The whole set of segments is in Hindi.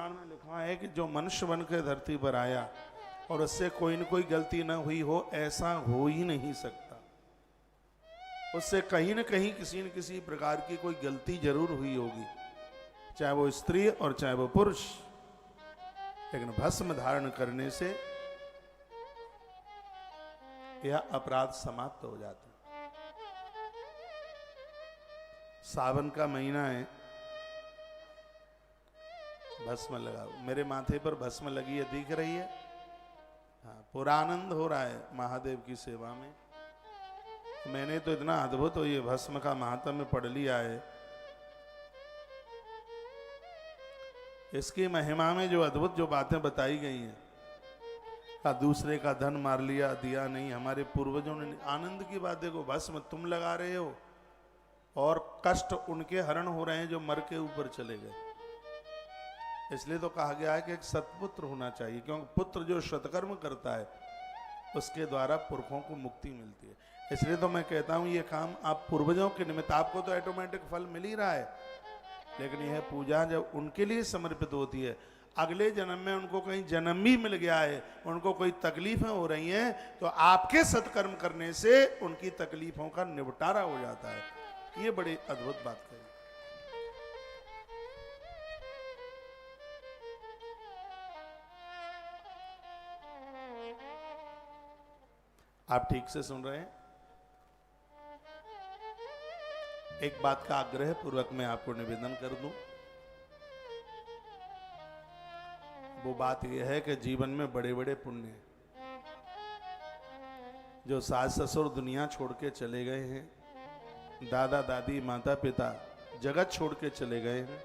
पुराण में लिखा है कि जो मनुष्य बन के धरती पर आया और उससे कोई न कोई गलती न हुई हो, ऐसा हो ही नहीं सकता। उससे कहीं न कहीं किसी न किसी प्रकार की कोई गलती जरूर हुई होगी, चाहे वो स्त्री और चाहे वो पुरुष। लेकिन भस्म धारण करने से यह अपराध समाप्त हो जाता है। सावन का महीना है, भस्म लगाओ। मेरे माथे पर भस्म लगी है, दिख रही है? हाँ, पूरा आनंद हो रहा है महादेव की सेवा में। मैंने तो इतना अद्भुत हो ये भस्म का महात्म्य पढ़ लिया है। इसकी महिमा में जो अद्भुत जो बातें बताई गई हैं, का दूसरे का धन मार लिया, दिया नहीं। हमारे पूर्वजों ने, आनंद की बात देखो, भस्म तुम लगा रहे हो और कष्ट उनके हरण हो रहे हैं जो मर के ऊपर चले गए। इसलिए तो कहा गया है कि एक सत्पुत्र होना चाहिए, क्योंकि पुत्र जो सत्कर्म करता है उसके द्वारा पुरखों को मुक्ति मिलती है। इसलिए तो मैं कहता हूं ये काम आप पूर्वजों के निमित्त, आपको तो ऑटोमेटिक फल मिल ही रहा है, लेकिन यह पूजा जब उनके लिए समर्पित होती है, अगले जन्म में उनको कहीं जन्म भी मिल गया है, उनको कोई तकलीफें हो रही हैं, तो आपके सत्कर्म करने से उनकी तकलीफों का निपटारा हो जाता है। ये बड़ी अद्भुत बात कही। आप ठीक से सुन रहे हैं? एक बात का आग्रह पूर्वक मैं आपको निवेदन कर दूं। वो बात यह है कि जीवन में बड़े बड़े पुण्य, जो सास ससुर दुनिया छोड़ के चले गए हैं, दादा दादी माता पिता जगत छोड़ के चले गए हैं,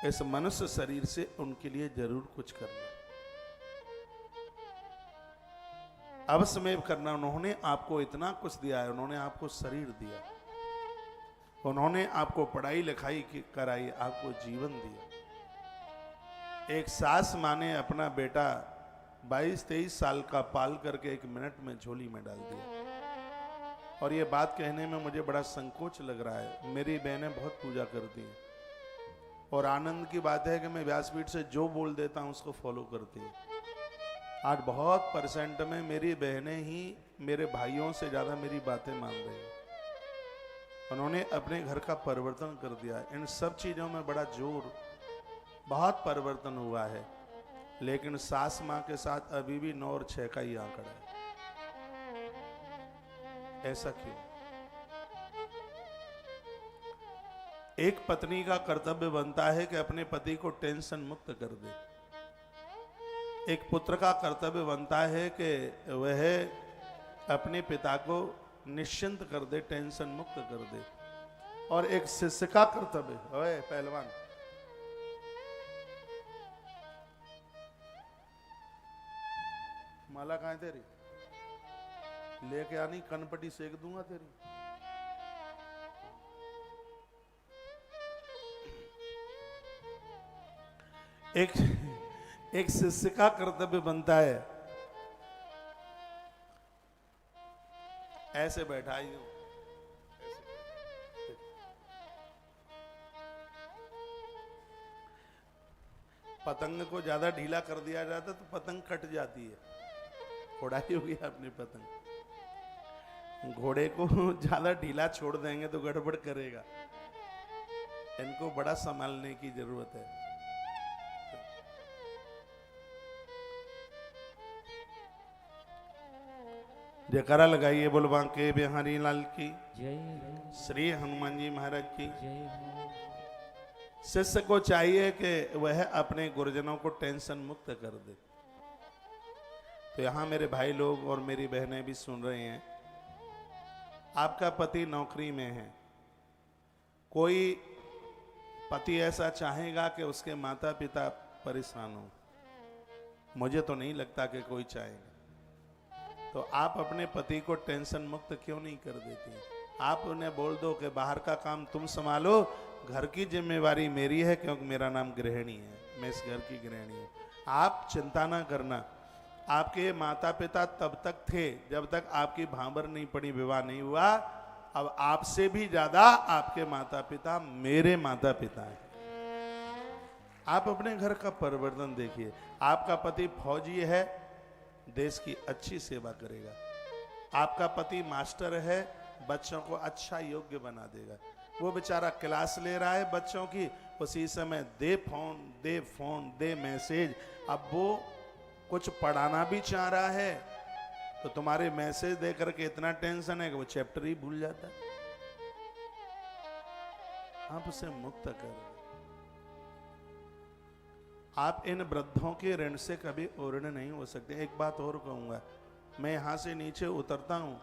इस मनुष्य शरीर से उनके लिए जरूर कुछ करना, अवश्य में करना। उन्होंने आपको इतना कुछ दिया है, उन्होंने आपको शरीर दिया, उन्होंने आपको पढ़ाई लिखाई कराई, आपको जीवन दिया। एक सास माँ ने अपना बेटा 22-23 साल का पाल करके 1 मिनट में झोली में डाल दिया। और ये बात कहने में मुझे बड़ा संकोच लग रहा है। मेरी बहनें बहुत पूजा करती हैं और आनंद की बात है कि मैं व्यासपीठ से जो बोल देता हूं उसको फॉलो करती हैं। आज बहुत % में मेरी बहनें ही मेरे भाइयों से ज्यादा मेरी बातें मान रही हैं। उन्होंने अपने घर का परिवर्तन कर दिया। इन सब चीजों में बड़ा जोर, बहुत परिवर्तन हुआ है, लेकिन सास माँ के साथ अभी भी 9 और 6 का ही आंकड़ा है। ऐसा क्यों? एक पत्नी का कर्तव्य बनता है कि अपने पति को टेंशन मुक्त कर दे। एक पुत्र का कर्तव्य बनता है कि वह अपने पिता को निश्चिंत कर दे, टेंशन मुक्त कर दे। और एक शिष्य का कर्तव्य, ओए पहलवान, माला कहाँ है तेरी? लेके आनी, कनपटी सेक दूंगा तेरी। एक शिष्य का कर्तव्य बनता है, ऐसे बैठा ही हूं, पतंग को ज्यादा ढीला कर दिया जाता तो पतंग कट जाती है। उड़ाई होगी अपनी पतंग। घोड़े को ज्यादा ढीला छोड़ देंगे तो गड़बड़ करेगा। इनको बड़ा संभालने की जरूरत है। जयकारा लगाइए, बोल बांके बिहारी लाल की जय, श्री हनुमान जी महाराज की जय। शिष्य को चाहिए कि वह अपने गुरुजनों को टेंशन मुक्त कर दे। तो यहां मेरे भाई लोग और मेरी बहनें भी सुन रहे हैं। आपका पति नौकरी में है, कोई पति ऐसा चाहेगा कि उसके माता पिता परेशान हो? मुझे तो नहीं लगता कि कोई चाहेगा। तो आप अपने पति को टेंशन मुक्त क्यों नहीं कर देती? आप उन्हें बोल दो कि बाहर का काम तुम संभालो, घर की जिम्मेवारी मेरी है, क्योंकि मेरा नाम गृहिणी है, मैं इस घर की गृहिणी हूँ। आप चिंता ना करना। आपके माता पिता तब तक थे जब तक आपकी भांबर नहीं पड़ी, विवाह नहीं हुआ। अब आपसे भी ज्यादा आपके माता पिता मेरे माता पिता हैं। आप अपने घर का परिवर्तन देखिए। आपका पति फौजी है, देश की अच्छी सेवा करेगा। आपका पति मास्टर है, बच्चों को अच्छा योग्य बना देगा। वो बेचारा क्लास ले रहा है बच्चों की, उसी समय दे फोन दे मैसेज। अब वो कुछ पढ़ाना भी चाह रहा है तो तुम्हारे मैसेज दे करके इतना टेंशन है कि वो चैप्टर ही भूल जाता है। आप उसे मुक्त करें। आप इन वृद्धों के ऋण से कभी ऋण नहीं हो सकते। एक बात और कहूंगा, मैं यहां से नीचे उतरता हूं,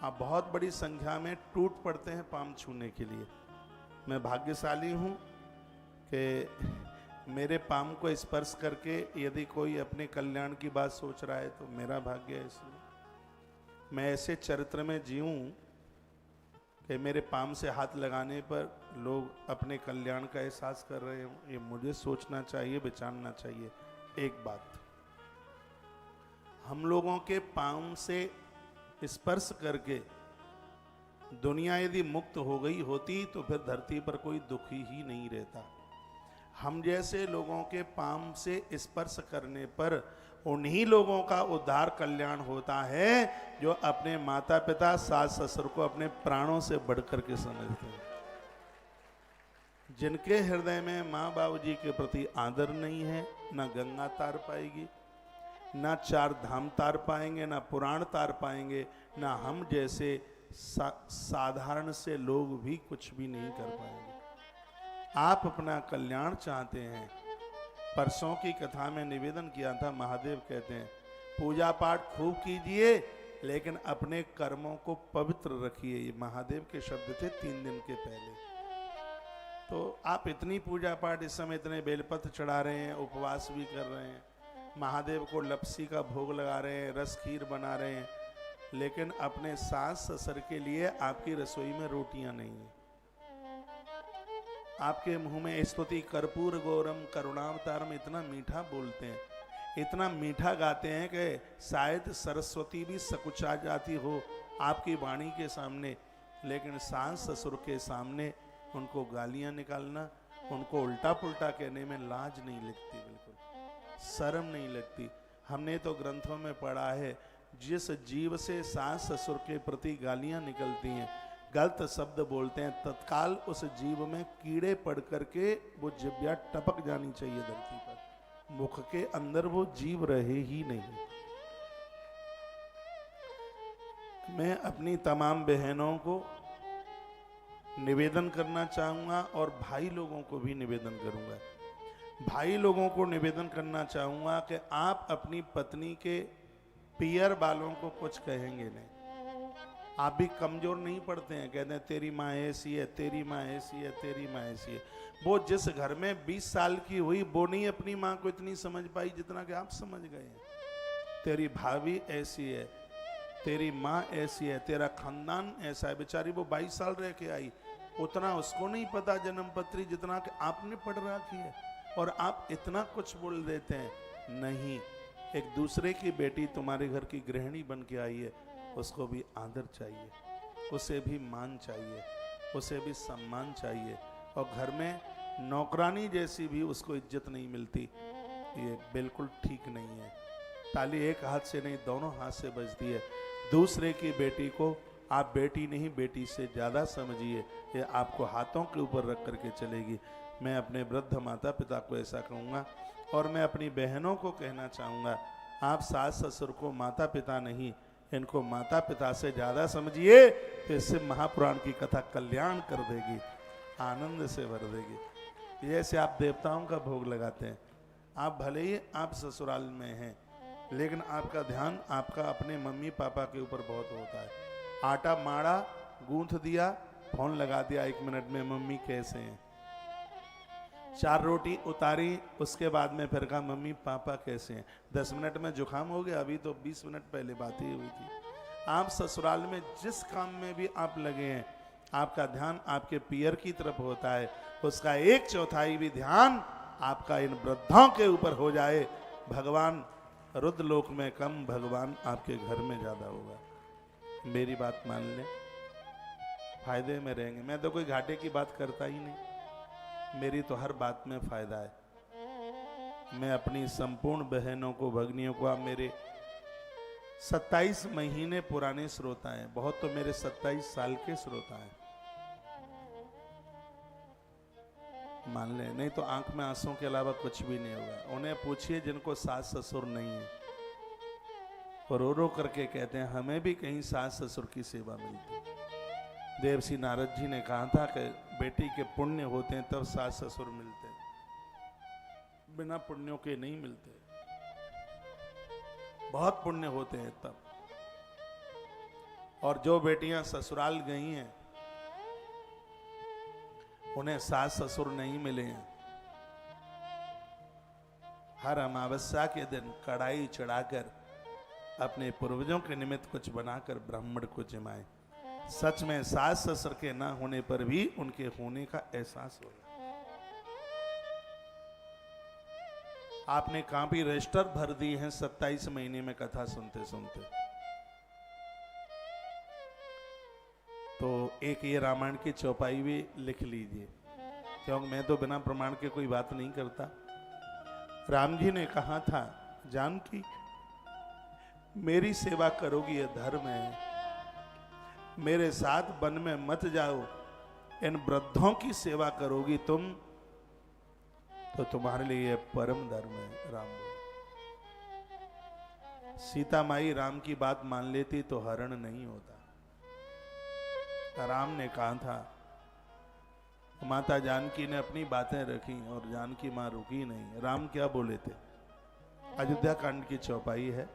आप बहुत बड़ी संख्या में टूट पड़ते हैं पाम छूने के लिए। मैं भाग्यशाली हूं कि मेरे पाम को स्पर्श करके यदि कोई अपने कल्याण की बात सोच रहा है तो मेरा भाग्य है। इसलिए मैं ऐसे चरित्र में जीऊं कि मेरे पाम से हाथ लगाने पर लोग अपने कल्याण का एहसास कर रहे हों। ये मुझे सोचना चाहिए, विचारना चाहिए। एक बात, हम लोगों के पाम से स्पर्श करके दुनिया यदि मुक्त हो गई होती तो फिर धरती पर कोई दुखी ही नहीं रहता। हम जैसे लोगों के पाम से स्पर्श करने पर उन्हीं लोगों का उद्धार कल्याण होता है जो अपने माता पिता सास ससुर को अपने प्राणों से बढ़कर के समझते हैं। जिनके हृदय में माँ बाबू जी के प्रति आदर नहीं है, ना गंगा तार पाएगी, ना चार धाम तार पाएंगे, ना पुराण तार पाएंगे, ना हम जैसे साधारण से लोग भी कुछ भी नहीं कर पाएंगे। आप अपना कल्याण चाहते हैं। परसों की कथा में निवेदन किया था, महादेव कहते हैं पूजा पाठ खूब कीजिए लेकिन अपने कर्मों को पवित्र रखिए। ये महादेव के शब्द थे 3 दिन के पहले। तो आप इतनी पूजा पाठ इस समय इतने बेलपत्र चढ़ा रहे हैं, उपवास भी कर रहे हैं, महादेव को लपसी का भोग लगा रहे हैं, रस खीर बना रहे हैं, लेकिन अपने सास ससुर के लिए आपकी रसोई में रोटियां नहीं है। आपके मुंह में स्तुति कर्पूर गौरम करुणावतारम इतना मीठा बोलते हैं, इतना मीठा गाते हैं कि शायद सरस्वती भी सकुचा जाती हो आपकी वाणी के सामने, लेकिन सास ससुर के सामने उनको गालियां निकालना, उनको उल्टा पुल्टा कहने में लाज नहीं लगती, बिल्कुल शर्म नहीं लगती। हमने तो ग्रंथों में पढ़ा है, जिस जीव से सास ससुर के प्रति गालियां निकलती हैं, गलत शब्द बोलते हैं, तत्काल उस जीव में कीड़े पड़ करके वो जिब्या टपक जानी चाहिए धरती पर, मुख के अंदर वो जीव रहे ही नहीं। मैं अपनी तमाम बहनों को निवेदन करना चाहूंगा और भाई लोगों को भी निवेदन करूंगा। भाई लोगों को निवेदन करना चाहूंगा कि आप अपनी पत्नी के पियर बालों को कुछ कहेंगे नहीं। आप भी कमजोर नहीं पड़ते हैं, कहते हैं तेरी माँ ऐसी है, तेरी माँ ऐसी है, तेरी माँ ऐसी है। वो जिस घर में 20 साल की हुई वो नहीं अपनी माँ को इतनी समझ पाई जितना कि आप समझ गए हैं। तेरी भाभी ऐसी है, तेरी माँ ऐसी है, तेरा खानदान ऐसा है। बेचारी वो 22 साल रह के आई, उतना उसको नहीं पता जन्म पत्री जितना कि आपने पढ़ रखी है, और आप इतना कुछ बोल देते हैं। नहीं, एक दूसरे की बेटी तुम्हारे घर की गृहिणी बन के आई है, उसको भी आदर चाहिए, उसे भी मान चाहिए, उसे भी सम्मान चाहिए। और घर में नौकरानी जैसी भी उसको इज्जत नहीं मिलती, ये बिल्कुल ठीक नहीं है। ताली एक हाथ से नहीं, दोनों हाथ से बजती है। दूसरे की बेटी को आप बेटी नहीं बेटी से ज़्यादा समझिए, ये आपको हाथों के ऊपर रख करके चलेगी। मैं अपने वृद्ध माता पिता को ऐसा कहूँगा, और मैं अपनी बहनों को कहना चाहूँगा, आप सास ससुर को माता पिता नहीं, इनको माता पिता से ज़्यादा समझिए, तो इससे महापुराण की कथा कल्याण कर देगी, आनंद से भर देगी। जैसे आप देवताओं का भोग लगाते हैं, आप भले ही आप ससुराल में हैं, लेकिन आपका ध्यान आपका अपने मम्मी पापा के ऊपर बहुत होता है। आटा माड़ा, गूंथ दिया, फोन लगा दिया 1 मिनट में, मम्मी कैसे हैं। 4 रोटी उतारी, उसके बाद में फिर कहा मम्मी पापा कैसे हैं। 10 मिनट में जुकाम हो गया, अभी तो 20 मिनट पहले बात ही हुई थी। आप ससुराल में जिस काम में भी आप लगे हैं, आपका ध्यान आपके पियर की तरफ होता है, उसका 1/4 भी ध्यान आपका इन वृद्धों के ऊपर हो जाए। भगवान रुद्र लोक में कम, भगवान आपके घर में ज्यादा होगा। मेरी बात मान लें, फायदे में रहेंगे। मैं तो कोई घाटे की बात करता ही नहीं। मेरी तो हर बात में फायदा है। मैं अपनी संपूर्ण बहनों को, भगनियों को, आप मेरे 27 महीने पुराने श्रोता हैं, बहुत तो मेरे 27 साल के श्रोता हैं, मान ले, नहीं तो आंख में आंसुओं के अलावा कुछ भी नहीं होगा। उन्हें पूछिए जिनको सास ससुर नहीं है, और रो रो करके कहते हैं हमें भी कहीं सास ससुर की सेवा मिलती। देवर्षि नारद जी ने कहा था कि बेटी के पुण्य होते हैं तब सास ससुर मिलते, बिना पुण्यों के नहीं मिलते। बहुत पुण्य होते हैं तब। और जो बेटियां ससुराल गई हैं उन्हें सास ससुर नहीं मिले हैं, हर अमावस्या के दिन कढ़ाई चढ़ाकर अपने पूर्वजों के निमित्त कुछ बनाकर ब्राह्मण को जिमाए। सच में सास ससुर के ना होने पर भी उनके होने का एहसास होगा। आपने कापी रजिस्टर भर दी हैं 27 महीने में कथा सुनते सुनते। तो एक ये रामायण की चौपाई भी लिख लीजिए, क्योंकि मैं तो बिना प्रमाण के कोई बात नहीं करता। राम जी ने कहा था, जानकी मेरी सेवा करोगी ये धर्म है, मेरे साथ वन में मत जाओ, इन वृद्धों की सेवा करोगी तुम तो तुम्हारे लिए परम धर्म है। राम सीता माई राम की बात मान लेती तो हरण नहीं होता। राम ने कहा था, माता जानकी ने अपनी बातें रखी और जानकी मां रुकी नहीं। राम क्या बोले थे? अयोध्या कांड की चौपाई है।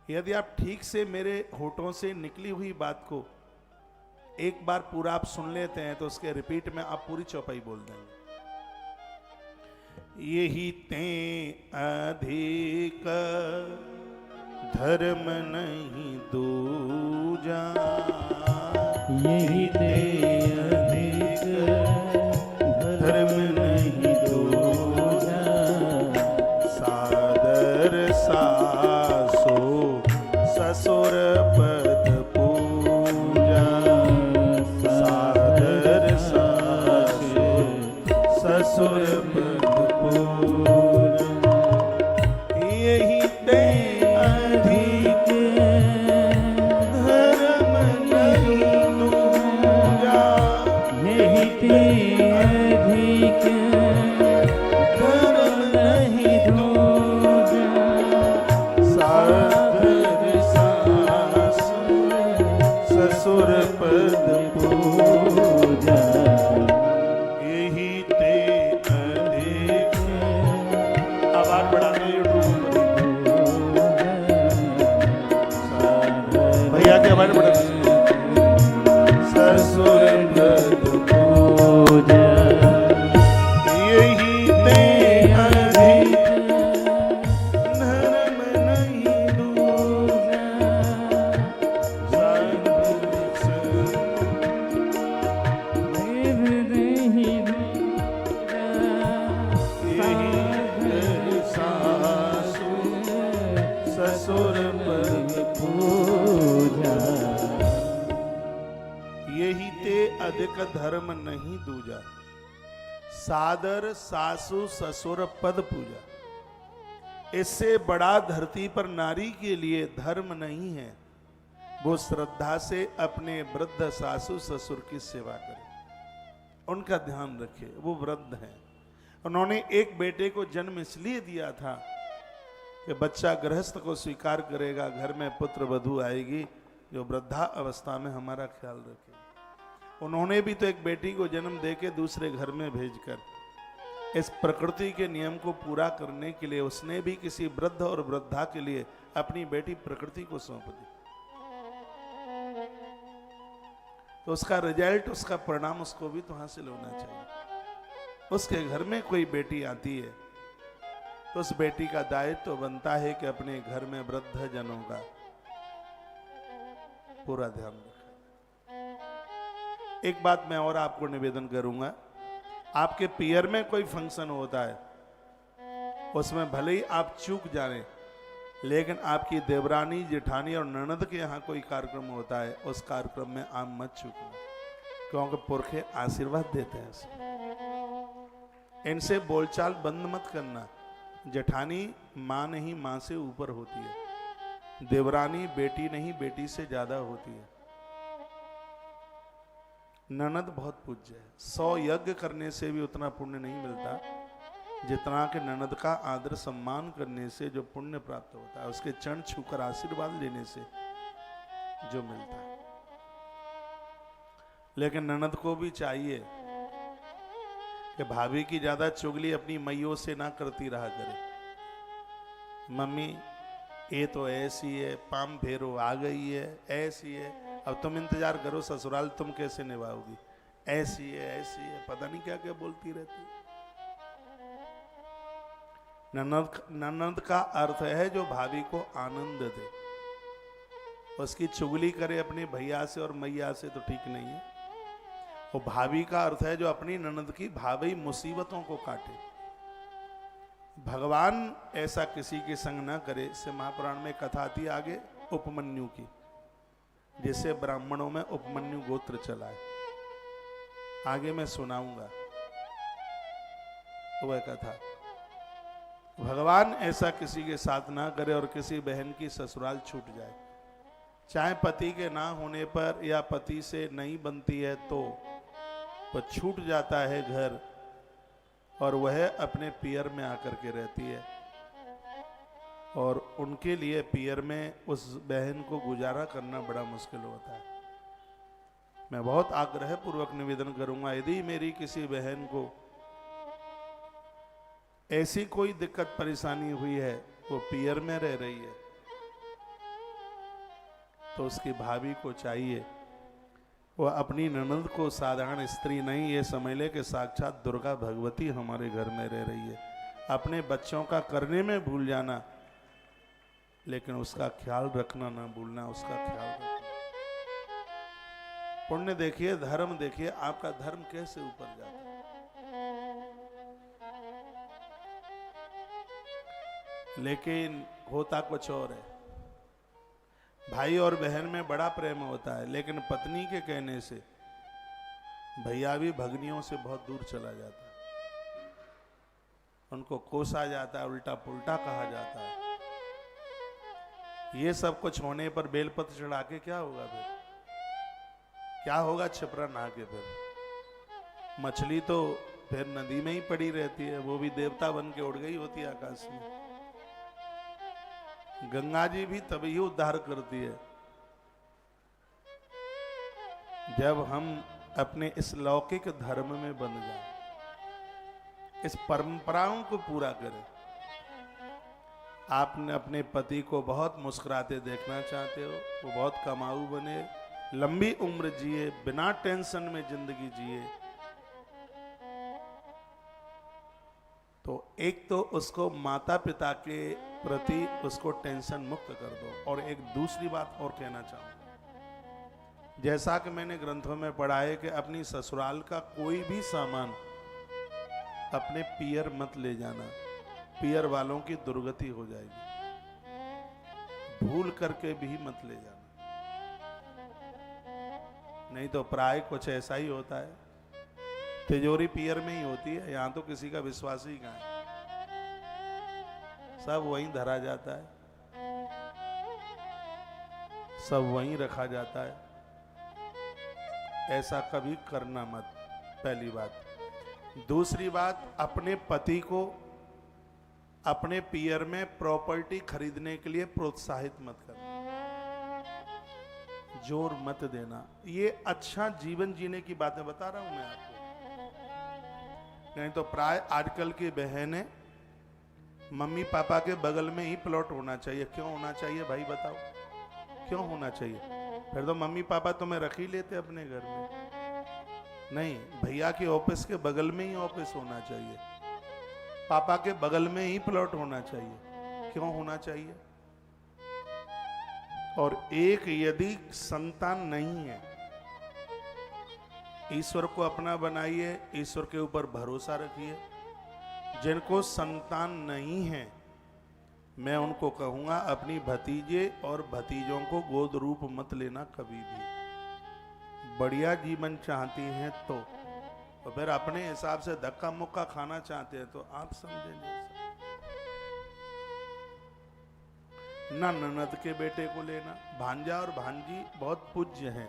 यदि आप ठीक से मेरे होठों से निकली हुई बात को एक बार पूरा आप सुन लेते हैं तो उसके रिपीट में आप पूरी चौपाई बोल देंगे। यही ते अधिक धर्म नहीं दूजा, यही ते अधिक धर्म नहीं दूजा, सादर सासो ससुर पद पूजा, सादर सासो ससुर पद पूजा, यही ते अधिक धर्म नहीं दूजा, यही ते अधिक धर्म नहीं दूजा, सादर सासु ससुर पद पूजा, यही ते अधिक। आवाज बढ़ाते भैया की आवाज बढ़ाते ससुर पद पूजा, यही ते अधिक धर्म नहीं दूजा, सासु ससुर पद पूजा, यही ते अधिक धर्म नहीं दूजा, सादर सासु ससुर पद पूजा। इससे बड़ा धरती पर नारी के लिए धर्म नहीं है, वो श्रद्धा से अपने वृद्ध सासु ससुर की सेवा करे, उनका ध्यान रखे। वो वृद्ध हैं, उन्होंने एक बेटे को जन्म इसलिए दिया था कि बच्चा गृहस्थ को स्वीकार करेगा, घर में पुत्र वधू आएगी जो वृद्धा अवस्था में हमारा ख्याल रखे। उन्होंने भी तो एक बेटी को जन्म देके दूसरे घर में भेजकर इस प्रकृति के नियम को पूरा करने के लिए उसने भी किसी वृद्ध और वृद्धा के लिए अपनी बेटी प्रकृति को सौंप दी। तो उसका रिजल्ट, उसका परिणाम उसको भी तो हासिल होना चाहिए। उसके घर में कोई बेटी आती है तो उस बेटी का दायित्व तो बनता है कि अपने घर में वृद्ध जनों का पूरा ध्यान रखे। एक बात मैं और आपको निवेदन करूंगा, आपके पियर में कोई फंक्शन होता है, उसमें भले ही आप चूक जाने, लेकिन आपकी देवरानी, जेठानी और ननद के यहाँ कोई कार्यक्रम होता है, उस कार्यक्रम में आप मत चूकना, क्योंकि पुरखे आशीर्वाद देते हैं। इनसे बोलचाल बंद मत करना। जेठानी माँ नहीं, माँ से ऊपर होती है। देवरानी बेटी नहीं, बेटी से ज्यादा होती है। ननद बहुत पूज्य है। 100 यज्ञ करने से भी उतना पुण्य नहीं मिलता जितना कि ननद का आदर सम्मान करने से जो पुण्य प्राप्त होता है, उसके चरण छूकर आशीर्वाद लेने से जो मिलता है। लेकिन ननद को भी चाहिए कि भाभी की ज्यादा चुगली अपनी मैयों से ना करती रहा करे। मम्मी ये तो ऐसी है, पाम फेरो आ गई है, ऐसी है, अब तुम इंतजार करो ससुराल तुम कैसे निभाओगी, ऐसी है ऐसी है, पता नहीं क्या क्या बोलती रहती है। ननद का अर्थ है जो भाभी को आनंद दे। उसकी चुगली करे अपने भैया से और मैया से तो ठीक नहीं है। वो भाभी का अर्थ है जो अपनी ननद की भावी मुसीबतों को काटे। भगवान ऐसा किसी के संग न करे। इससे महापुराण में कथा आती है आगे उपमन्यु की, जिसे ब्राह्मणों में उपमन्यु गोत्र चला है। आगे मैं सुनाऊंगा वह कथा। भगवान ऐसा किसी के साथ ना करे और किसी बहन की ससुराल छूट जाए, चाहे पति के ना होने पर या पति से नहीं बनती है तो छूट जाता है घर और वह अपने पियर में आकर के रहती है और उनके लिए पियर में उस बहन को गुजारा करना बड़ा मुश्किल होता है। मैं बहुत आग्रह पूर्वक निवेदन करूंगा, यदि मेरी किसी बहन को ऐसी कोई दिक्कत परेशानी हुई है, वो पियर में रह रही है, तो उसकी भाभी को चाहिए वो अपनी ननद को साधारण स्त्री नहीं ये समझ ले कि साक्षात दुर्गा भगवती हमारे घर में रह रही है। अपने बच्चों का करने में भूल जाना, लेकिन उसका ख्याल रखना ना भूलना, उसका ख्याल रखना। पुण्य देखिए, धर्म देखिए, आपका धर्म कैसे ऊपर जाता है। लेकिन होता कुछ और है। भाई और बहन में बड़ा प्रेम होता है, लेकिन पत्नी के कहने से भैया भी भगनियों से बहुत दूर चला जाता है, उनको कोसा जाता है, उल्टा पुल्टा कहा जाता है। ये सब कुछ होने पर बेलपत्र चढ़ा के क्या होगा फिर? क्या होगा छिपरा नहा के? फिर मछली तो फिर नदी में ही पड़ी रहती है, वो भी देवता बन के उड़ गई होती है आकाश में। गंगा जी भी तभी उद्धार करती है जब हम अपने इस लौकिक धर्म में बन जाए, इस परंपराओं को पूरा करें। आपने अपने पति को बहुत मुस्कुराते देखना चाहते हो, वो बहुत कमाऊ बने, लंबी उम्र जिए, बिना टेंशन में जिंदगी जिए, तो एक तो उसको माता पिता के प्रति उसको टेंशन मुक्त कर दो। और एक दूसरी बात और कहना चाहूंगा, जैसा कि मैंने ग्रंथों में पढ़ा है कि अपनी ससुराल का कोई भी सामान अपने पियर मत ले जाना, पियर वालों की दुर्गति हो जाएगी। भूल करके भी मत ले जाना, नहीं तो प्राय कुछ ऐसा ही होता है। तिजोरी पियर में ही होती है, यहां तो किसी का विश्वास ही कहां है, सब वहीं धरा जाता है, सब वहीं रखा जाता है। ऐसा कभी करना मत, पहली बात। दूसरी बात, अपने पति को अपने पियर में प्रॉपर्टी खरीदने के लिए प्रोत्साहित मत करना, जोर मत देना। ये अच्छा जीवन जीने की बातें बता रहा हूं मैं आपको। नहीं तो प्राय आजकल की बहनें मम्मी पापा के बगल में ही प्लॉट होना चाहिए। क्यों होना चाहिए भाई बताओ, क्यों होना चाहिए? फिर तो मम्मी पापा तुम्हें रख ही लेते अपने घर में। नहीं, भैया के ऑफिस के बगल में ही ऑफिस होना चाहिए, पापा के बगल में ही प्लॉट होना चाहिए। क्यों होना चाहिए? और एक यदि संतान नहीं है, ईश्वर को अपना बनाइए, ईश्वर के ऊपर भरोसा रखिए। जिनको संतान नहीं है, मैं उनको कहूंगा अपनी भतीजे और भतीजों को गोद रूप मत लेना कभी भी। बढ़िया जीवन चाहती हैं तो और फिर अपने हिसाब से धक्का मुक्का खाना चाहते हैं तो आप समझे नहीं। ना ननद के बेटे को लेना, भांजा और भांजी बहुत पूज्य हैं,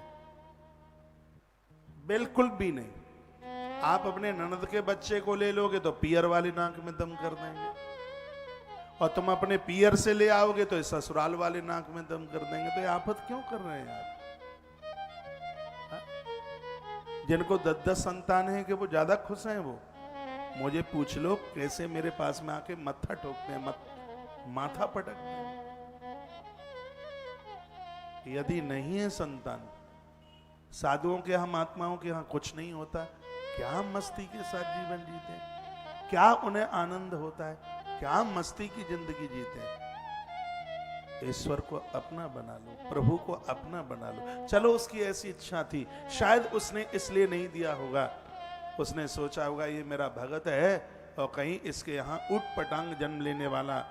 बिल्कुल भी नहीं। आप अपने ननद के बच्चे को ले लोगे तो पियर वाली नाक में दम कर देंगे, और तुम अपने पियर से ले आओगे तो ससुराल वाले नाक में दम कर देंगे। तो ये आफत क्यों कर रहे हैं आप? जिनको 10-10 संतान है कि वो ज्यादा खुश हैं, वो मुझे पूछ लो कैसे मेरे पास में आके मत्था ठोकते हैं, माथा पटकते हैं। यदि नहीं है संतान, साधुओं के यहाँ महात्माओं के यहाँ कुछ नहीं होता, क्या मस्ती के साथ जीवन जीते हैं, क्या उन्हें आनंद होता है, क्या मस्ती की जिंदगी जीते हैं। ईश्वर को अपना बना लो, प्रभु को अपना बना लो। चलो उसकी ऐसी इच्छा थी, शायद उसने इसलिए नहीं दिया होगा, उसने सोचा होगा ये मेरा भगत है और कहीं इसके यहाँ उठ पटांग जन्म लेने वाला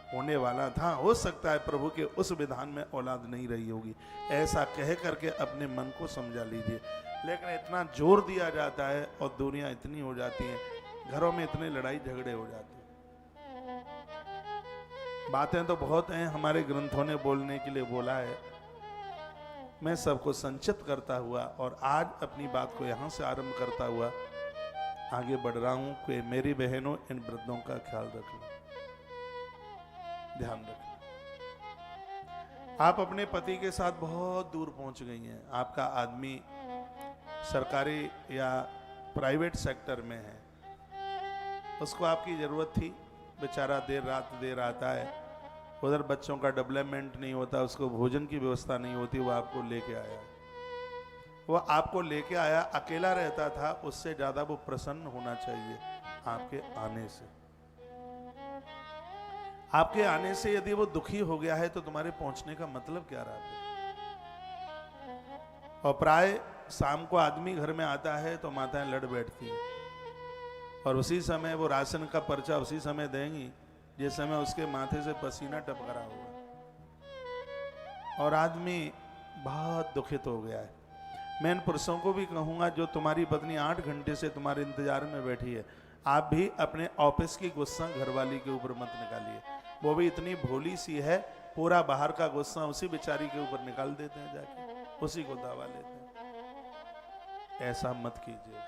होने वाला था, हो सकता है प्रभु के उस विधान में औलाद नहीं रही होगी, ऐसा कह करके अपने मन को समझा लीजिए। लेकिन इतना जोर दिया जाता है और दुनिया इतनी हो जाती है, घरों में इतने लड़ाई झगड़े हो जाते हैं। बातें तो बहुत हैं, हमारे ग्रंथों ने बोलने के लिए बोला है। मैं सबको संचित करता हुआ और आज अपनी बात को यहाँ से आरंभ करता हुआ आगे बढ़ रहा हूँ कि मेरी बहनों, इन वृद्धों का ख्याल रख लो, ध्यान रखना। आप अपने पति के साथ बहुत दूर पहुंच गई हैं, आपका आदमी सरकारी या प्राइवेट सेक्टर में है, उसको आपकी जरूरत थी, बेचारा देर आता है, उधर बच्चों का डेवलपमेंट नहीं होता, उसको भोजन की व्यवस्था नहीं होती, वो आपको लेके आया, वो आपको लेके आया, अकेला रहता था, उससे ज्यादा वो प्रसन्न होना चाहिए आपके आने से। आपके आने से यदि वो दुखी हो गया है तो तुम्हारे पहुंचने का मतलब क्या रहा? और प्राय शाम को आदमी घर में आता है तो माताएं लड़ बैठती हैं, और उसी समय वो राशन का पर्चा उसी समय देंगी जिस समय उसके माथे से पसीना टपक रहा होगा, और आदमी बहुत दुखित हो गया है। मैं इन पुरुषों को भी कहूंगा, जो तुम्हारी पत्नी 8 घंटे से तुम्हारे इंतजार में बैठी है, आप भी अपने ऑफिस की गुस्सा घरवाली के ऊपर मत निकालिए। वो भी इतनी भोली सी है, पूरा बाहर का गुस्सा उसी बेचारी के ऊपर निकाल देते हैं, जाके उसी को दावा लेते हैं। ऐसा मत कीजिए।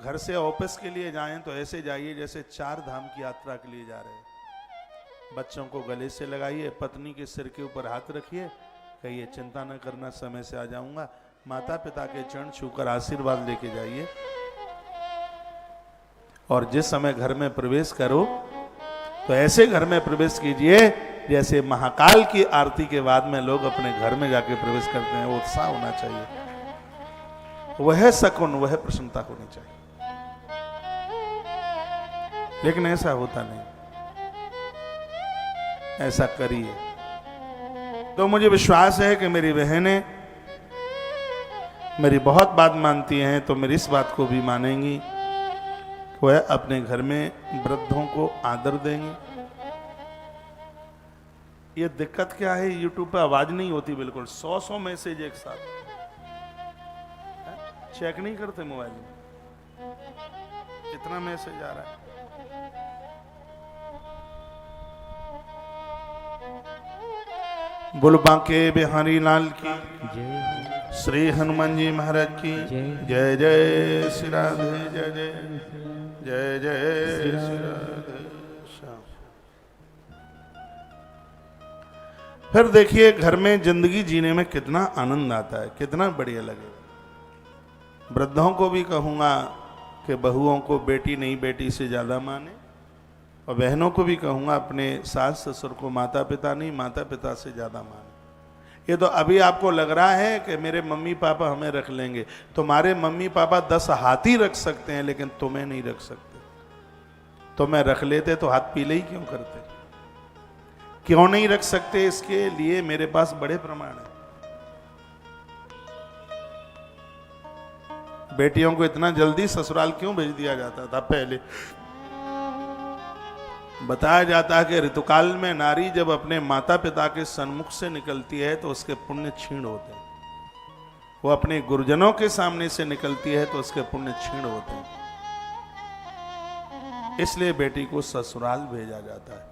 घर से ऑफिस के लिए जाएं तो ऐसे जाइए जैसे 4 धाम की यात्रा के लिए जा रहे हैं। बच्चों को गले से लगाइए, पत्नी के सिर के ऊपर हाथ रखिए, कहिए चिंता न करना, समय से आ जाऊंगा। माता पिता के चरण छूकर आशीर्वाद लेके जाइए, और जिस समय घर में प्रवेश करो तो ऐसे घर में प्रवेश कीजिए जैसे महाकाल की आरती के बाद में लोग अपने घर में जाके प्रवेश करते हैं। वो उत्साह होना चाहिए, वह सकुन, वह प्रसन्नता होनी चाहिए, लेकिन ऐसा होता नहीं। ऐसा करिए तो मुझे विश्वास है कि मेरी बहनें मेरी बहुत बात मानती हैं, तो मेरी इस बात को भी मानेंगी, वह अपने घर में वृद्धों को आदर देंगे। ये दिक्कत क्या है, यूट्यूब पे आवाज नहीं होती बिल्कुल, 100 मैसेज एक साथ, चेक नहीं करते मोबाइल में, इतना मैसेज आ रहा है। बोल बांके बिहारी लाल की जय, श्री हनुमान जी महाराज की जय, जय श्री राधे, जय जय जय जय श्री राधे। फिर देखिए घर में जिंदगी जीने में कितना आनंद आता है, कितना बढ़िया लगे। वृद्धों को भी कहूंगा कि बहुओं को बेटी नहीं बेटी से ज्यादा माने, और बहनों को भी कहूंगा अपने सास ससुर को माता पिता नहीं माता पिता से ज्यादा माने। ये तो अभी आपको लग रहा है कि मेरे मम्मी पापा हमें रख लेंगे, तुम्हारे मम्मी पापा 10 हाथी रख सकते हैं लेकिन तुम्हें नहीं रख सकते। तुम्हें रख लेते तो हाथ पीले ही क्यों करते? क्यों नहीं रख सकते, इसके लिए मेरे पास बड़े प्रमाण हैं। बेटियों को इतना जल्दी ससुराल क्यों भेज दिया जाता था? पहले बताया जाता है कि ऋतुकाल में नारी जब अपने माता पिता के सन्मुख से निकलती है तो उसके पुण्य क्षीण होते हैं। वो अपने गुरुजनों के सामने से निकलती है तो उसके पुण्य क्षीण होते हैं। इसलिए बेटी को ससुराल भेजा जाता है।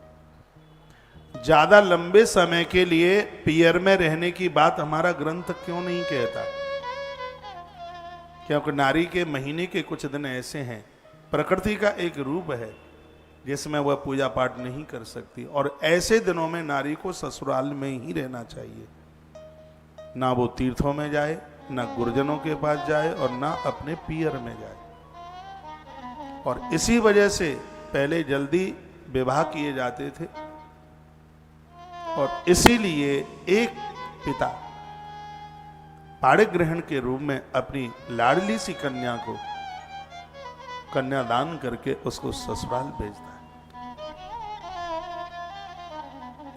ज्यादा लंबे समय के लिए पियर में रहने की बात हमारा ग्रंथ क्यों नहीं कहता? क्योंकि नारी के महीने के कुछ दिन ऐसे हैं, प्रकृति का एक रूप है जिसमें वह पूजा पाठ नहीं कर सकती, और ऐसे दिनों में नारी को ससुराल में ही रहना चाहिए। ना वो तीर्थों में जाए, ना गुरुजनों के पास जाए, और ना अपने पियर में जाए। और इसी वजह से पहले जल्दी विवाह किए जाते थे, और इसीलिए एक पिता पाणिक ग्रहण के रूप में अपनी लाडली सी कन्या को कन्यादान करके उसको ससुराल भेजता है।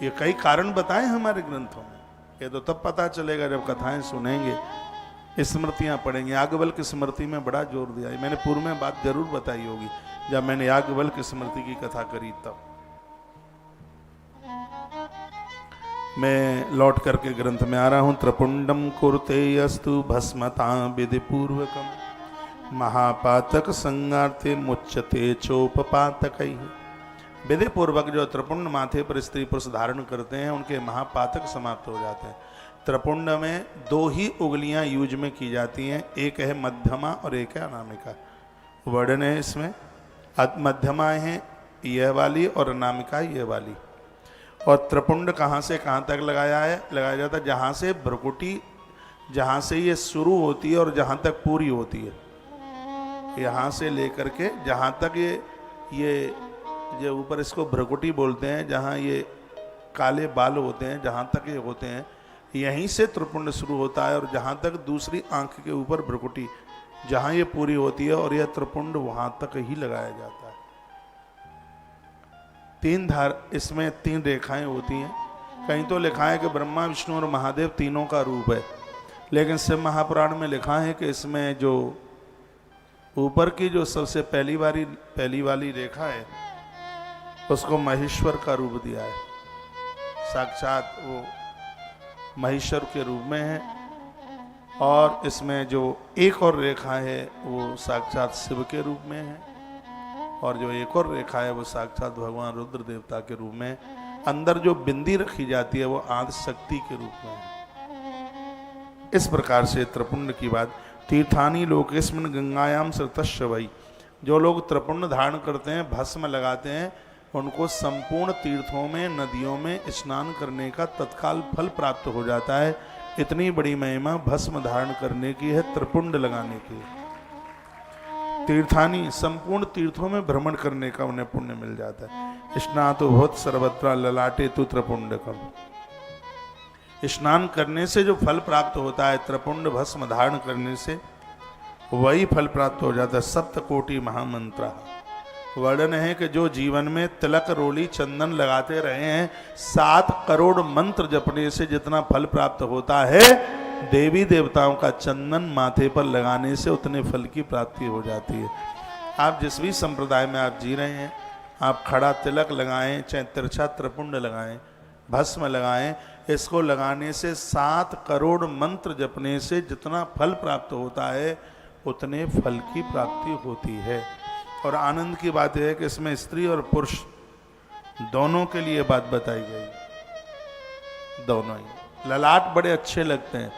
ये कई कारण बताए हमारे ग्रंथों में। ये तो तब पता चलेगा जब कथाएं सुनेंगे, स्मृतियां पढ़ेंगे। याज्ञवल्क्य की स्मृति में बड़ा जोर दिया है। मैंने पूर्व में बात जरूर बताई होगी जब मैंने याज्ञवल्क्य की स्मृति की कथा करी तब। मैं लौट करके ग्रंथ में आ रहा हूं। त्रिपुंडम कुरुते अस्तु भस्मता विधि पूर्वकम महापातक संगार्थे मुच्यते चोपपातक। विधि पूर्वक जो त्रिपुंड माथे पर स्त्री पुरुष धारण करते हैं उनके महापातक समाप्त हो जाते हैं। त्रिपुंड में 2 ही उंगलियां यूज में की जाती हैं, एक है मध्यमा और एक है अनामिका। वर्णन है इसमें, मध्यमा है यह वाली और अनामिका यह वाली। और त्रिपुंड कहाँ से कहाँ तक लगाया जाता है? जहाँ से भ्रुकुटी, जहाँ से ये शुरू होती है और जहाँ तक पूरी होती है, यहाँ से लेकर के जहाँ तक ये जो ऊपर इसको भ्रुकुटी बोलते हैं, जहाँ ये काले बाल होते हैं, जहाँ तक ये होते हैं, यहीं से त्रिपुंड शुरू होता है। और जहाँ तक दूसरी आंख के ऊपर भ्रुकुटी, जहाँ ये पूरी होती है, और यह त्रिपुंड वहाँ तक ही लगाया जाता है। 3 धार, इसमें 3 रेखाएं होती हैं। कहीं तो लिखा है कि ब्रह्मा विष्णु और महादेव तीनों का रूप है, लेकिन शिव महापुराण में लिखा है कि इसमें जो ऊपर की जो सबसे पहली वाली रेखा है उसको महेश्वर का रूप दिया है। साक्षात वो महेश्वर के रूप में है। और इसमें जो एक और रेखा है वो साक्षात शिव के रूप में है, और जो एक और रेखा है वो साक्षात भगवान रुद्र देवता के रूप में। अंदर जो बिंदी रखी जाती है वो आदि शक्ति के रूप में है। इस प्रकार से त्रिपुंड की बात। तीर्थानी लोकेस्मिन् गंगायाम सृतस्य वै। जो लोग त्रिपुंड धारण करते हैं, भस्म लगाते हैं, उनको संपूर्ण तीर्थों में, नदियों में स्नान करने का तत्काल फल प्राप्त हो जाता है। इतनी बड़ी महिमा भस्म धारण करने की है, त्रिपुंड लगाने की। तीर्थानी, संपूर्ण तीर्थों में भ्रमण करने का उन्हें पुण्य मिल जाता है। स्नातो भूत सर्वत्र ललाटे तु त्रिपुंडकम। स्नान करने से जो फल प्राप्त होता है, त्रिपुंड भस्म धारण करने से वही फल प्राप्त हो जाता है। सप्तकोटि महामंत्र। वर्णन है कि जो जीवन में तिलक, रोली, चंदन लगाते रहे हैं, 7 करोड़ मंत्र जपने से जितना फल प्राप्त होता है, देवी देवताओं का चंदन माथे पर लगाने से उतने फल की प्राप्ति हो जाती है। आप जिस भी संप्रदाय में आप जी रहे हैं, आप खड़ा तिलक लगाएं, चाहे तिरछा त्रिपुंड लगाएं, भस्म लगाएं, इसको लगाने से 7 करोड़ मंत्र जपने से जितना फल प्राप्त होता है उतने फल की प्राप्ति होती है। और आनंद की बात यह है कि इसमें स्त्री और पुरुष दोनों के लिए बात बताई गई, दोनों ही। ललाट बड़े अच्छे लगते हैं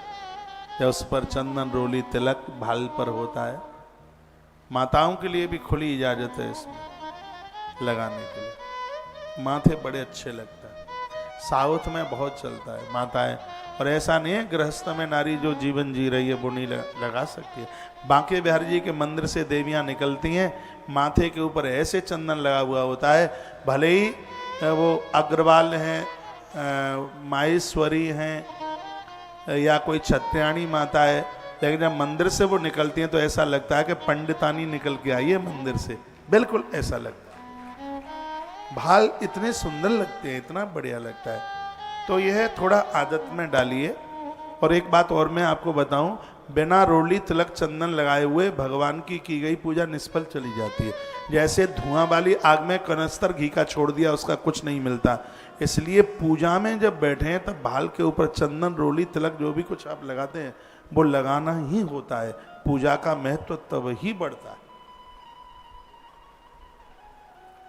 जब उस पर चंदन, रोली, तिलक भाल पर होता है। माताओं के लिए भी खुली इजाजत है इसमें लगाने के लिए। माथे बड़े अच्छे लगता है। साउथ में बहुत चलता है माताएं। और ऐसा नहीं है गृहस्थ में नारी जो जीवन जी रही है वो नहीं लगा सकती है। बांके बिहारी जी के मंदिर से देवियां निकलती हैं, माथे के ऊपर ऐसे चंदन लगा हुआ होता है, भले ही वो अग्रवाल हैं, माहेश्वरी हैं या कोई छत्रियाणी माता है, लेकिन जब मंदिर से वो निकलती हैं तो ऐसा लगता है कि पंडितानी निकल के आई है मंदिर से। बिल्कुल ऐसा लगता है। भाल इतने सुंदर लगते हैं, इतना बढ़िया लगता है। तो यह थोड़ा आदत में डालिए। और एक बात और मैं आपको बताऊं, बिना रोली, तिलक, चंदन लगाए हुए भगवान की गई पूजा निष्फल चली जाती है। जैसे धुआं वाली आग में कनस्तर घी का छोड़ दिया, उसका कुछ नहीं मिलता। इसलिए पूजा में जब बैठे हैं तब भाल के ऊपर चंदन, रोली, तिलक जो भी कुछ आप लगाते हैं वो लगाना ही होता है। पूजा का महत्व तब ही बढ़ता है,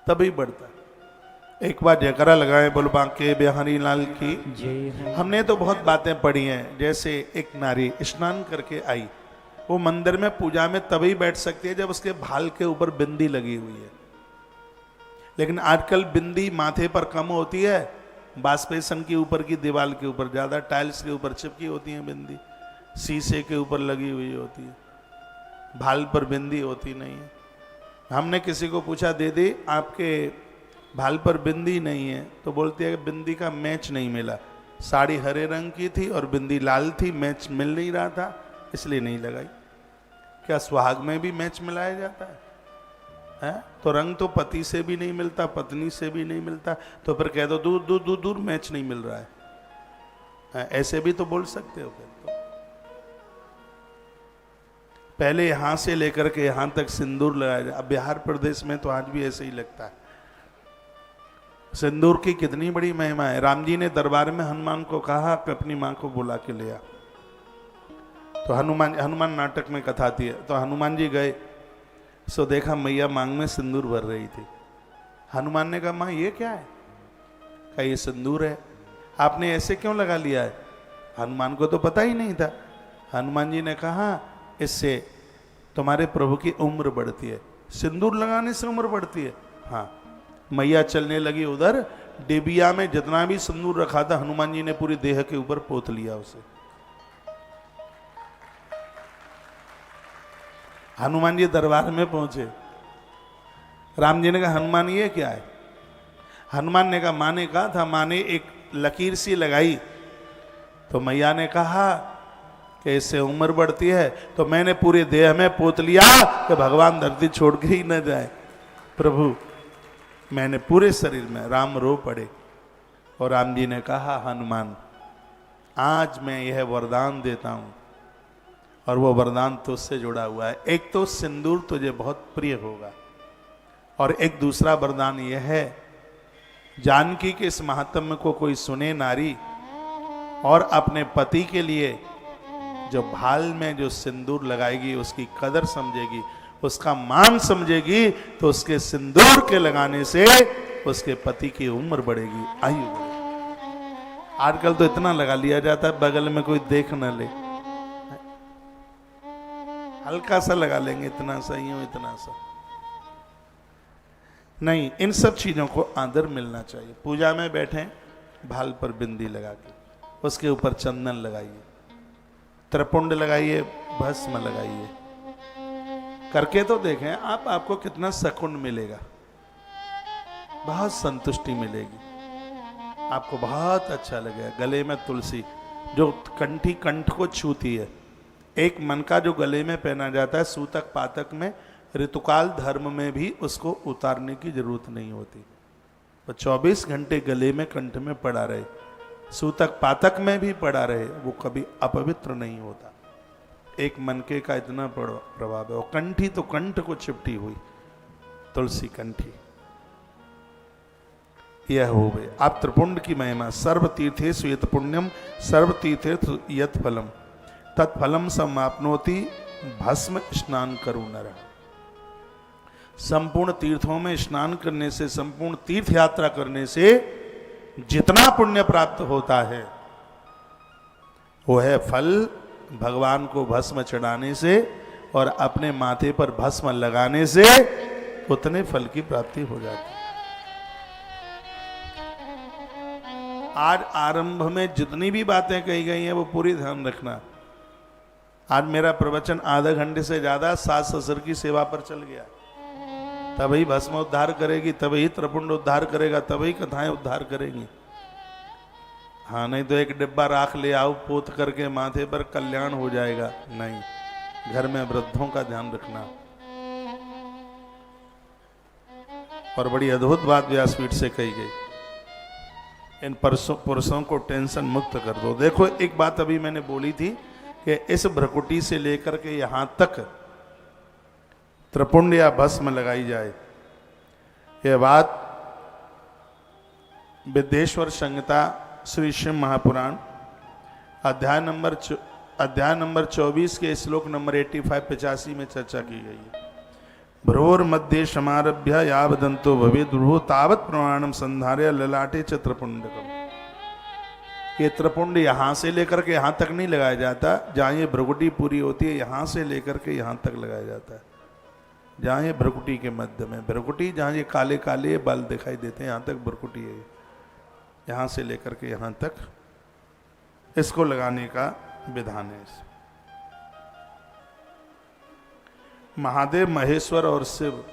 तभी बढ़ता है। एक बार जयकारा लगाए बोल बांके बिहारी लाल की। हमने तो बहुत बातें पढ़ी हैं, जैसे एक नारी स्नान करके आई, वो मंदिर में पूजा में तभी बैठ सकती है जब उसके भाल के ऊपर बिंदी लगी हुई है। लेकिन आजकल बिंदी माथे पर कम होती है, बास्पेशन के ऊपर की दीवार के ऊपर ज्यादा, टाइल्स के ऊपर चिपकी होती है बिंदी, शीशे के ऊपर लगी हुई होती है, भाल पर बिंदी होती नहीं है। हमने किसी को पूछा, दीदी आपके भाल पर बिंदी नहीं है, तो बोलती है कि बिंदी का मैच नहीं मिला, साड़ी हरे रंग की थी और बिंदी लाल थी, मैच मिल नहीं रहा था इसलिए नहीं लगाई। क्या सुहाग में भी मैच मिलाया जाता है? तो रंग तो पति से भी नहीं मिलता, पत्नी से भी नहीं मिलता, तो फिर कह दो दूर दूर दूर दूर मैच नहीं मिल रहा है, ऐसे भी तो बोल सकते हो। फिर तो पहले यहां से लेकर के यहां तक सिंदूर लगाया जाए। अब बिहार प्रदेश में तो आज भी ऐसे ही लगता है। सिंदूर की कितनी बड़ी महिमा है। राम जी ने दरबार में हनुमान को कहा कि अपनी मां को बुला के ले आ। तो हनुमान नाटक में कथा थी, तो हनुमान जी गए, सो देखा मैया मांग में सिंदूर भर रही थी। हनुमान ने कहा मां ये क्या है? कहा ये सिंदूर है। आपने ऐसे क्यों लगा लिया है? हनुमान को तो पता ही नहीं था। हनुमान जी ने कहा इससे तुम्हारे प्रभु की उम्र बढ़ती है। सिंदूर लगाने से उम्र बढ़ती है? हाँ। मैया चलने लगी उधर, डिबिया में जितना भी सिंदूर रखा था हनुमान जी ने पूरी देह के ऊपर पोत लिया उसे। हनुमान जी दरबार में पहुंचे, राम जी ने कहा हनुमान ये क्या है? हनुमान ने कहा मां ने कहा था, मां ने एक लकीर सी लगाई, तो मैया ने कहा कि इससे उम्र बढ़ती है, तो मैंने पूरे देह में पोत लिया कि भगवान धरती छोड़ के ही न जाए। प्रभु मैंने पूरे शरीर में, राम रो पड़े। और राम जी ने कहा हनुमान आज मैं यह वरदान देता हूं, और वो वरदान तुझसे जुड़ा हुआ है। एक तो सिंदूर तुझे बहुत प्रिय होगा, और एक दूसरा वरदान यह है जानकी के इस महात्म्य को कोई सुने नारी और अपने पति के लिए जो भाल में जो सिंदूर लगाएगी उसकी कदर समझेगी, उसका मान समझेगी, तो उसके सिंदूर के लगाने से उसके पति की उम्र बढ़ेगी, आयु बढ़ेगी। आजकल तो इतना लगा लिया जाता है बगल में कोई देख न ले, हल्का सा लगा लेंगे, इतना सा यूं इतना सा नहीं। इन सब चीजों को आदर मिलना चाहिए। पूजा में बैठे भाल पर बिंदी लगा के, उसके ऊपर चंदन लगाइए, त्रिपुंड लगाइए, भस्म लगाइए, करके तो देखें आप, आपको कितना सुकून मिलेगा, बहुत संतुष्टि मिलेगी, आपको बहुत अच्छा लगेगा। गले में तुलसी जो कंठी कंठ को छूती है, एक मन का जो गले में पहना जाता है सूतक पातक में, ऋतुकाल धर्म में भी उसको उतारने की जरूरत नहीं होती, वो 24 घंटे गले में कंठ में पड़ा रहे, सूतक पातक में भी पड़ा रहे, वो कभी अपवित्र नहीं होता। एक मनके का इतना प्रभाव है। और कंठी तो कंठ को चिपटी हुई तुलसी कंठी, यह हो गए। आप त्रिपुंड की महिमा, सर्व तीर्थेषु यत् पुण्यम सर्व तीर्थेषु यत् फलम तत्फलम समाप्नोति भस्म स्नान करो नर। संपूर्ण तीर्थों में स्नान करने से, संपूर्ण तीर्थ यात्रा करने से जितना पुण्य प्राप्त होता है वो है फल भगवान को भस्म चढ़ाने से और अपने माथे पर भस्म लगाने से उतने फल की प्राप्ति हो जाती है। आज आरंभ में जितनी भी बातें कही गई हैं वो पूरी ध्यान रखना। आज मेरा प्रवचन आधा घंटे से ज्यादा सास ससुर की सेवा पर चल गया। तभी भस्म उद्धार करेगी, तभी त्रिपुंड उद्धार करेगा, तभी कथाएं उद्धार करेंगी। हाँ, नहीं तो एक डिब्बा राख ले आओ पोत करके माथे पर, कल्याण हो जाएगा। नहीं, घर में वृद्धों का ध्यान रखना। और बड़ी अद्भुत बात व्यासपीठ से कही गई, इन पुरुषों को टेंशन मुक्त कर दो। देखो एक बात अभी मैंने बोली थी कि इस भ्रकुटी से लेकर के यहां तक त्रिपुंड या भस्म लगाई जाए, यह बात विद्येश्वर संहिता श्री शिव महापुराण अध्याय नंबर अध्याय नंबर 24 के श्लोक नंबर 85-85 में चर्चा की गई है। भ्रोर मध्य समारभ्य यावदंतो भवे ध्रुवो तावत प्रमाणम संधार्य ललाटे च त्रिपुंडकम। ये त्रिपुंड यहाँ से लेकर के यहाँ तक नहीं लगाया जाता, जहाँ ये भ्रुकुटी पूरी होती है यहाँ से लेकर के यहाँ तक लगाया जाता है। जहाँ ये भ्रुकुटी के मध्य में, भ्रुकुटी जहाँ ये काले काले बाल दिखाई देते हैं यहाँ तक भ्रुकुटी है। यहाँ से लेकर के यहाँ तक इसको लगाने का विधान है। महादेव, महेश्वर और शिव,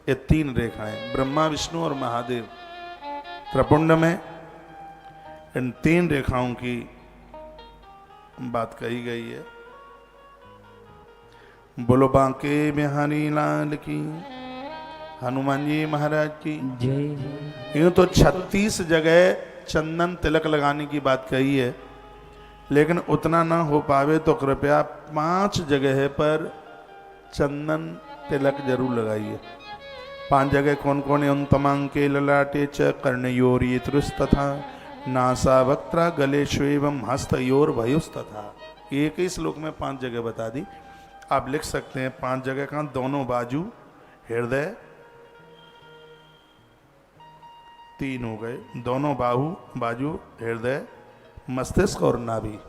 ये तीन रेखाएं, ब्रह्मा विष्णु और महादेव, त्रिपुंड में इन तीन रेखाओं की बात कही गई है। बोलो बांके बिहारी लाल की, हनुमान जी महाराज की जय। यूं तो 36 जगह चंदन तिलक लगाने की बात कही है, लेकिन उतना ना हो पावे तो कृपया 5 जगह पर चंदन तिलक जरूर लगाइए। 5 जगह कौन कौन है? उन तमांके ललाटे च कर्णयोरितृस तथा नासा वक्त्रा गले श्वेवम हस्तयोर भयुस तथा। एक ही श्लोक में 5 जगह बता दी। आप लिख सकते हैं 5 जगह का, दोनों बाजू, हृदय 3 हो गए, दोनों बाहु बाजू, हृदय, मस्तिष्क और नाभि।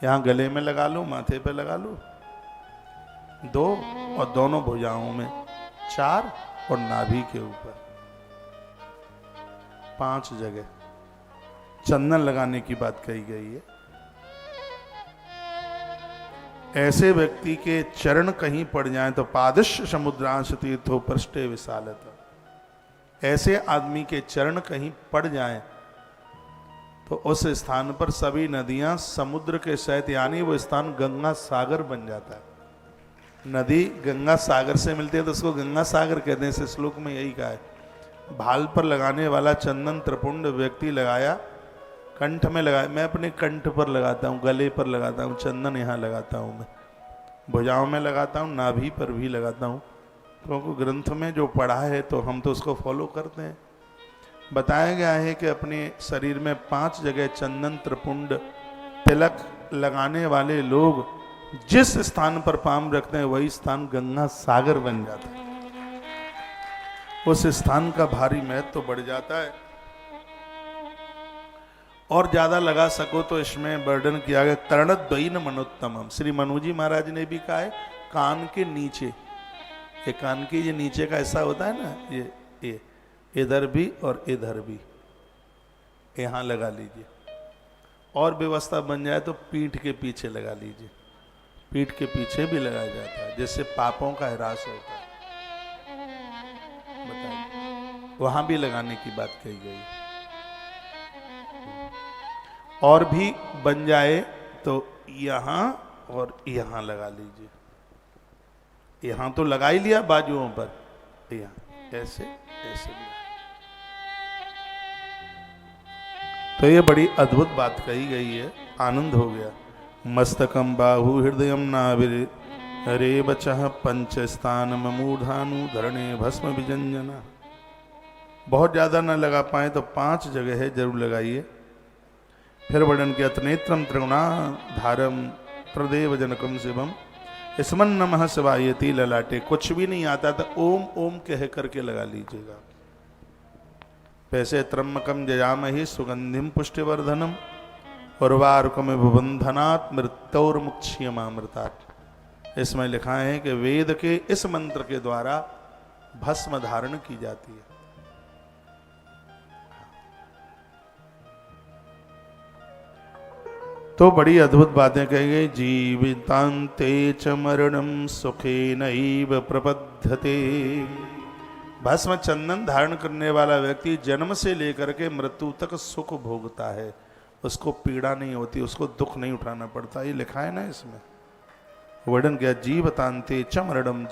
यहां गले में लगा लो, माथे पे लगा लो 2, और दोनों भुजाओं में 4, और नाभि के ऊपर 5 जगह चंदन लगाने की बात कही गई है। ऐसे व्यक्ति के चरण कहीं पड़ जाएं तो पादश समुद्रांश तीर्थो पृष्ठे विशालत। ऐसे आदमी के चरण कहीं पड़ जाएं तो उस स्थान पर सभी नदियां समुद्र के सहित, यानी वो स्थान गंगा सागर बन जाता है। नदी गंगा सागर से मिलती है तो उसको गंगा सागर कहते हैं। इस श्लोक में यही कहा है। भाल पर लगाने वाला चंदन त्रिपुंड व्यक्ति लगाया, कंठ में लगाया, मैं अपने कंठ पर लगाता हूँ, गले पर लगाता हूँ, चंदन यहाँ लगाता हूँ, मैं भुजाओं में लगाता हूँ, नाभि पर भी लगाता हूँ, क्योंकि ग्रंथ में जो पढ़ा है तो हम तो उसको फॉलो करते हैं। बताया गया है कि अपने शरीर में 5 जगह चंदन त्रिपुंड तिलक लगाने वाले लोग जिस स्थान पर पाम रखते हैं वही स्थान गंगा सागर बन जाता है। उस स्थान का भारी महत्व तो बढ़ जाता है। और ज्यादा लगा सको तो इसमें वर्णन किया गया कर्णद्वयीन मनोत्तमम। श्री मनु जी महाराज ने भी कहा है कान के नीचे, ये कान के ये नीचे का ऐसा होता है ना, ये इधर भी और इधर भी, यहां लगा लीजिए। और व्यवस्था बन जाए तो पीठ के पीछे लगा लीजिए, पीठ के पीछे भी लगाया जाता है, जिससे पापों का ह्रास होता है। बताइए, वहां भी लगाने की बात कही गई। और भी बन जाए तो यहां और यहां लगा लीजिए। यहां तो लगा ही लिया बाजुओं पर, यहां ऐसे ऐसे भी। तो ये बड़ी अद्भुत बात कही गई है, आनंद हो गया। मस्तकम बाहु हृदयम नाभिर रे बचह पंच स्थान मूर्धानु धरणे भस्म विजंजना। बहुत ज्यादा न लगा पाए तो 5 जगह है, जरूर लगाइए। फिर वर्णन किया त्रिनेत्रम त्रिगुणा धारम त्रिदेव जनकम शिवम स्मन नमः शिवायति ललाटे। कुछ भी नहीं आता तो ओम ओम कह करके लगा लीजिएगा। वैसे त्र्यंबकम जयामहि सुगंधिम पुष्टिवर्धनम उर्वारुकम विबंधनात् मृत्योर्मुक्षीयमामृतात्। इसमें लिखा है कि वेद के इस मंत्र के द्वारा भस्म धारण की जाती है। तो बड़ी अद्भुत बातें कही गई। जीवितांते च मरणम सुखे नैव प्रपद्यते। भस्म चंदन धारण करने वाला व्यक्ति जन्म से लेकर के मृत्यु तक सुख भोगता है, उसको पीड़ा नहीं होती, उसको दुख नहीं उठाना पड़ता। ये लिखा है ना इसमें, वर्णन किया जीवतांते च मरणम।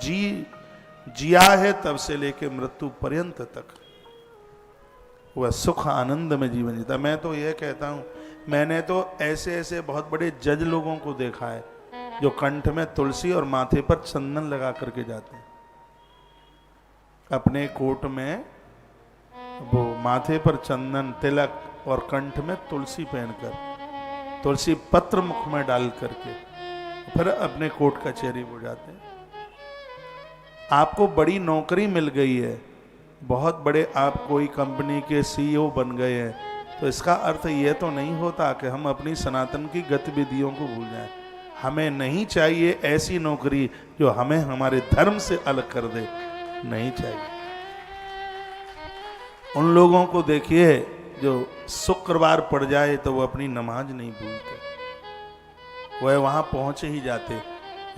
जिया है तब से लेके मृत्यु पर्यंत तक वह सुख आनंद में जीवन जीता। मैं तो यह कहता हूं, मैंने तो ऐसे ऐसे बहुत बड़े जज लोगों को देखा है जो कंठ में तुलसी और माथे पर चंदन लगा करके जाते हैं। अपने कोट में वो माथे पर चंदन तिलक और कंठ में तुलसी पहनकर, तुलसी पत्र मुख में डाल करके फिर अपने कोर्ट कचहरी हो जाते हैं। आपको बड़ी नौकरी मिल गई है, बहुत बड़े आप कोई कंपनी के सीईओ बन गए हैं, तो इसका अर्थ यह तो नहीं होता कि हम अपनी सनातन की गतिविधियों को भूल जाएं। हमें नहीं चाहिए ऐसी नौकरी जो हमें हमारे धर्म से अलग कर दे, नहीं चाहिए। उन लोगों को देखिए जो शुक्रवार पड़ जाए तो वो अपनी नमाज नहीं भूलते, वह वहां पहुंच ही जाते।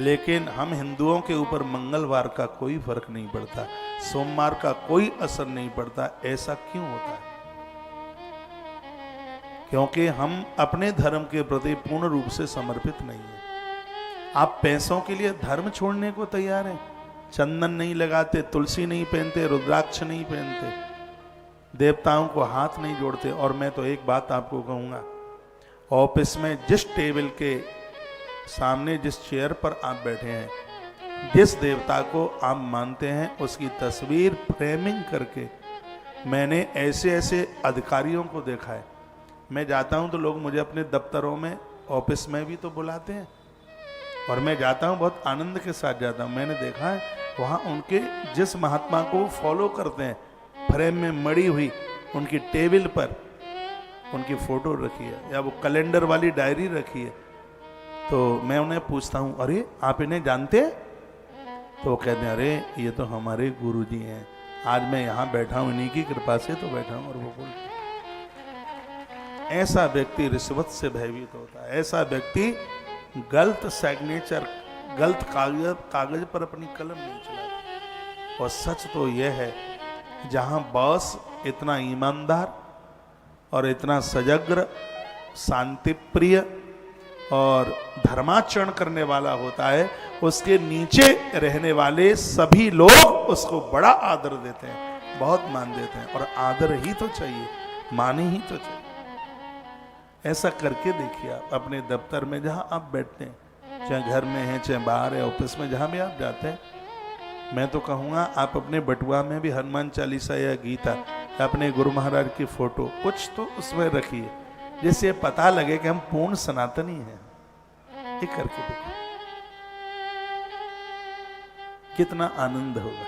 लेकिन हम हिंदुओं के ऊपर मंगलवार का कोई फर्क नहीं पड़ता, सोमवार का कोई असर नहीं पड़ता। ऐसा क्यों होता है? क्योंकि हम अपने धर्म के प्रति पूर्ण रूप से समर्पित नहीं है। आप पैसों के लिए धर्म छोड़ने को तैयार हैं? चंदन नहीं लगाते, तुलसी नहीं पहनते, रुद्राक्ष नहीं पहनते, देवताओं को हाथ नहीं जोड़ते। और मैं तो एक बात आपको कहूंगा, ऑफिस में जिस टेबल के सामने जिस चेयर पर आप बैठे हैं, जिस देवता को आप मानते हैं, उसकी तस्वीर फ्रेमिंग करके मैंने ऐसे ऐसे अधिकारियों को देखा है। मैं जाता हूं तो लोग मुझे अपने दफ्तरों में, ऑफिस में भी तो बुलाते हैं, और मैं जाता हूं बहुत आनंद के साथ जाता हूं। मैंने देखा है वहां उनके जिस महात्मा को फॉलो करते हैं, फ्रेम में मड़ी हुई उनकी टेबल पर उनकी फोटो रखी है, या वो कैलेंडर वाली डायरी रखी है। तो मैं उन्हें पूछता हूं, अरे आप इन्हें जानते हैं? तो वो कहते हैं, अरे ये तो हमारे गुरुजी हैं, आज मैं यहाँ बैठा हूं इन्हीं की कृपा से तो बैठा हूं। और वो बोलते, ऐसा व्यक्ति रिश्वत से भयभीत होता है। ऐसा व्यक्ति गलत सिग्नेचर, गलत कागज पर अपनी कलम नहीं चलाता। और सच तो यह है, जहां बॉस इतना ईमानदार और इतना सजग्र, शांति प्रिय और धर्माचरण करने वाला होता है, उसके नीचे रहने वाले सभी लोग उसको बड़ा आदर देते हैं, बहुत मान देते हैं। और आदर ही तो चाहिए, माने ही तो चाहिए। ऐसा करके देखिए आप अपने दफ्तर में, जहां आप बैठते हैं, चाहे घर में हैं, चाहे बाहर है, ऑफिस में, जहां भी आप जाते हैं, मैं तो कहूँगा आप अपने बटुआ में भी हनुमान चालीसा या गीता या अपने गुरु महाराज की फोटो कुछ तो उसमें रखिए, जिससे पता लगे कि हम पूर्ण सनातनी हैं। ये करके देखो कितना आनंद होगा।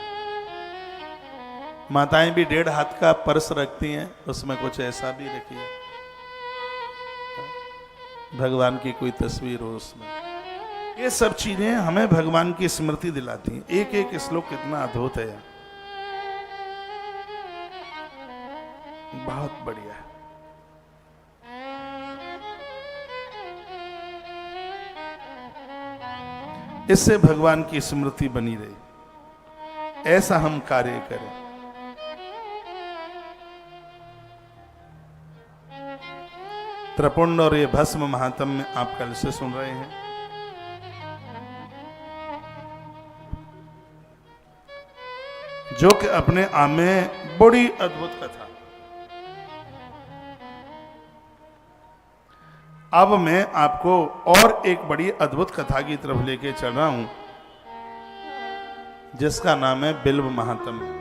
माताएं भी 1.5 हाथ का पर्स रखती हैं, उसमें कुछ ऐसा भी रखिए, भगवान की कोई तस्वीर हो उसमें। ये सब चीजें हमें भगवान की स्मृति दिलाती हैं। एक एक श्लोक कितना अद्भुत है, बहुत बढ़िया है। इससे भगवान की स्मृति बनी रहे, ऐसा हम कार्य करें। त्रिपुंड और ये भस्म महात्म्य आप कल से सुन रहे हैं। जो कि अपने आप में बड़ी अद्भुत कथा। अब मैं आपको और एक बड़ी अद्भुत कथा की तरफ लेके चल रहा हूं, जिसका नाम है बिल्व महात्म्य।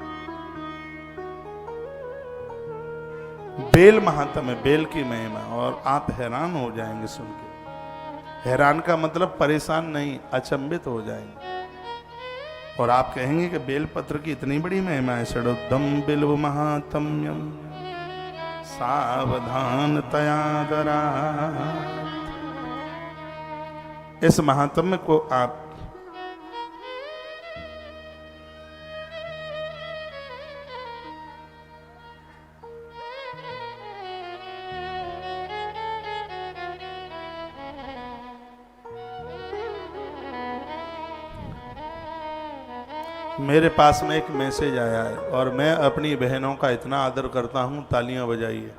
बेल महात्म्य, बेल की महिमा, और आप हैरान हो जाएंगे सुन के। हैरान का मतलब परेशान नहीं, अचंभित हो जाएंगे। और आप कहेंगे कि बेलपत्र की इतनी बड़ी महिमा है। षडोदम बिल्व महात्म्यम सावधान तयादरा। इस महात्म्य को आप मेरे पास में एक मैसेज आया है, और मैं अपनी बहनों का इतना आदर करता हूं, तालियां बजाइए।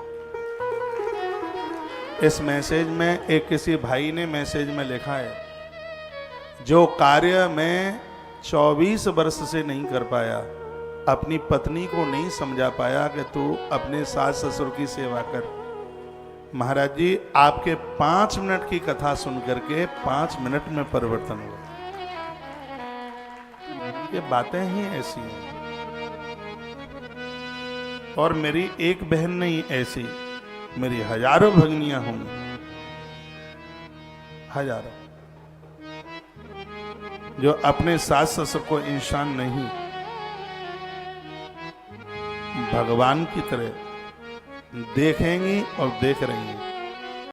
इस मैसेज में एक किसी भाई ने मैसेज में लिखा है, जो कार्य मैं 24 वर्ष से नहीं कर पाया, अपनी पत्नी को नहीं समझा पाया कि तू अपने सास ससुर की सेवा कर, महाराज जी आपके 5 मिनट की कथा सुन करके 5 मिनट में परिवर्तन हुआ। ये बातें ही ऐसी हैं। और मेरी एक बहन नहीं ऐसी, मेरी हजारों भगिनियां होंगी। हजारों, जो अपने सास ससुर को इंसान नहीं भगवान की तरह देखेंगी और देख रही हैं।